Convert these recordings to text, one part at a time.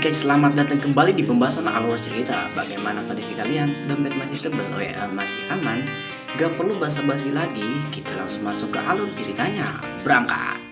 Oke, selamat datang kembali di pembahasan alur cerita. Bagaimana kondisi kalian? Dompet masih tebal, WA masih aman? Gak perlu basa-basi lagi, kita langsung masuk ke alur ceritanya. Berangkat!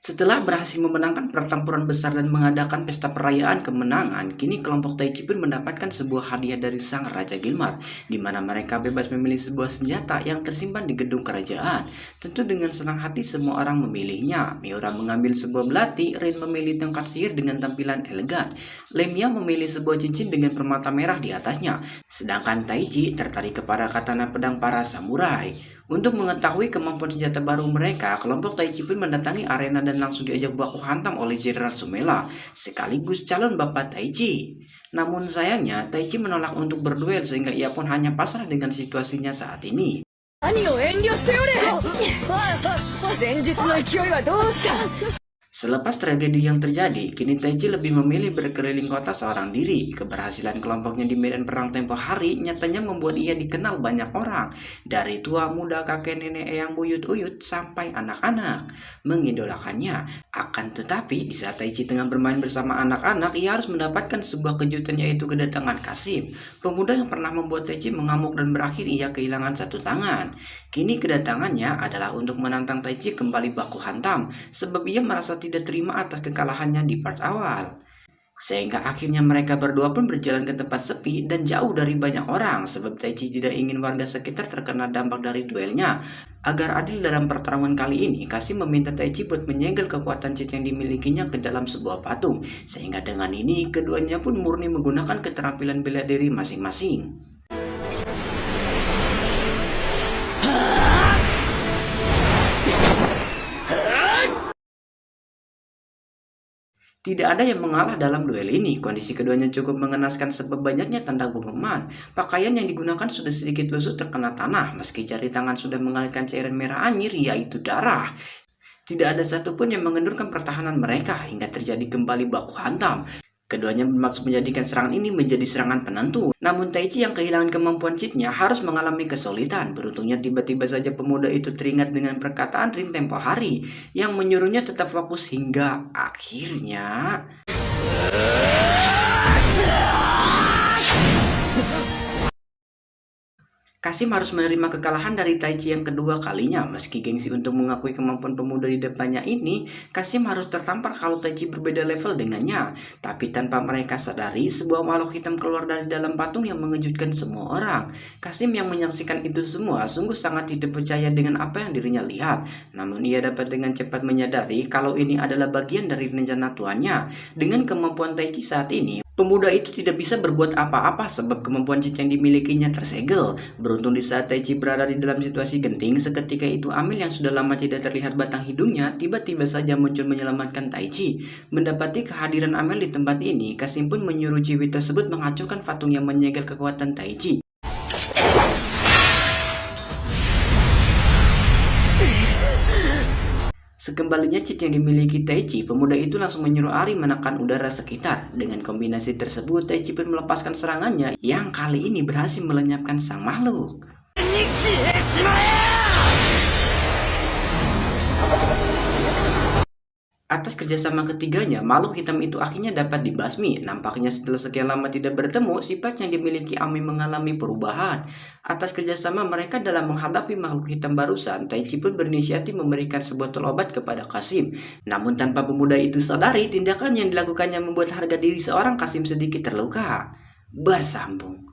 Setelah berhasil memenangkan pertempuran besar dan mengadakan pesta perayaan kemenangan, kini kelompok Taichi pun mendapatkan sebuah hadiah dari sang Raja Gilmar, di mana mereka bebas memilih sebuah senjata yang tersimpan di gedung kerajaan. Tentu dengan senang hati semua orang memilihnya. Miura mengambil sebuah belati, Rin memilih tongkat sihir dengan tampilan elegan, Lemia memilih sebuah cincin dengan permata merah di atasnya, sedangkan Taichi tertarik kepada katana pedang para samurai. Untuk mengetahui kemampuan senjata baru mereka, kelompok Taichi pun mendatangi arena dan langsung diajak baku hantam oleh Jenderal Sumela, sekaligus calon bapak Taichi. Namun sayangnya, Taichi menolak untuk berduel sehingga ia pun hanya pasrah dengan situasinya saat ini. Selepas tragedi yang terjadi, kini Taichi lebih memilih berkeliling kota seorang diri. Keberhasilan kelompoknya di medan perang tempo hari nyatanya membuat ia dikenal banyak orang. Dari tua muda, kakek nenek, eyang buyut uyut, sampai anak-anak mengidolakannya. Akan tetapi, di saat Taichi tengah bermain bersama anak-anak, ia harus mendapatkan sebuah kejutan, yaitu kedatangan Kasim, pemuda yang pernah membuat Taichi mengamuk dan berakhir ia kehilangan satu tangan. Kini kedatangannya adalah untuk menantang Taichi kembali baku hantam, sebab ia merasa tidak terima atas kekalahannya di part awal. Sehingga akhirnya mereka berdua pun berjalan ke tempat sepi dan jauh dari banyak orang, sebab Taichi tidak ingin warga sekitar terkena dampak dari duelnya. Agar adil dalam pertarungan kali ini, Kasim meminta Taichi buat menyegel kekuatan cheat yang dimilikinya ke dalam sebuah patung, sehingga dengan ini keduanya pun murni menggunakan keterampilan bela diri masing-masing. Tidak ada yang mengalah dalam duel ini. Kondisi keduanya cukup mengenaskan sebab banyaknya tanda pengumuman. Pakaian yang digunakan sudah sedikit lusuh terkena tanah, meski jari tangan sudah mengalirkan cairan merah anyir, yaitu darah. Tidak ada satupun yang mengendurkan pertahanan mereka hingga terjadi kembali baku hantam. Keduanya bermaksud menjadikan serangan ini menjadi serangan penentu. Namun Taichi yang kehilangan kemampuan cheatnya harus mengalami kesulitan. Beruntungnya tiba-tiba saja pemuda itu teringat dengan perkataan Rin tempo hari yang menyuruhnya tetap fokus hingga akhirnya Kasim harus menerima kekalahan dari Taichi yang kedua kalinya. Meski gengsi untuk mengakui kemampuan pemuda di depannya ini, Kasim harus tertampar kalau Taichi berbeda level dengannya. Tapi tanpa mereka sadari, sebuah makhluk hitam keluar dari dalam patung yang mengejutkan semua orang. Kasim yang menyaksikan itu semua sungguh sangat tidak percaya dengan apa yang dirinya lihat. Namun ia dapat dengan cepat menyadari kalau ini adalah bagian dari rencana tuannya. Dengan kemampuan Taichi saat ini, pemuda itu tidak bisa berbuat apa-apa sebab kemampuan cheat yang dimilikinya tersegel. Beruntung di saat Taichi berada di dalam situasi genting, seketika itu Amil yang sudah lama tidak terlihat batang hidungnya tiba-tiba saja muncul menyelamatkan Taichi. Mendapati kehadiran Amil di tempat ini, Kasim pun menyuruh ciwi tersebut menghancurkan patung yang menyegel kekuatan Taichi. Sekembalinya cheat yang dimiliki Taichi, pemuda itu langsung menyuruh Ari menekan udara sekitar. Dengan kombinasi tersebut, Taichi pun melepaskan serangannya yang kali ini berhasil melenyapkan sang makhluk. Atas kerjasama ketiganya, makhluk hitam itu akhirnya dapat dibasmi. Nampaknya setelah sekian lama tidak bertemu, sifat yang dimiliki Ami mengalami perubahan. Atas kerjasama mereka dalam menghadapi makhluk hitam barusan, Taichi pun berinisiatif memberikan sebuah obat kepada Kasim. Namun tanpa pemuda itu sadari, tindakan yang dilakukannya membuat harga diri seorang Kasim sedikit terluka. Bersambung.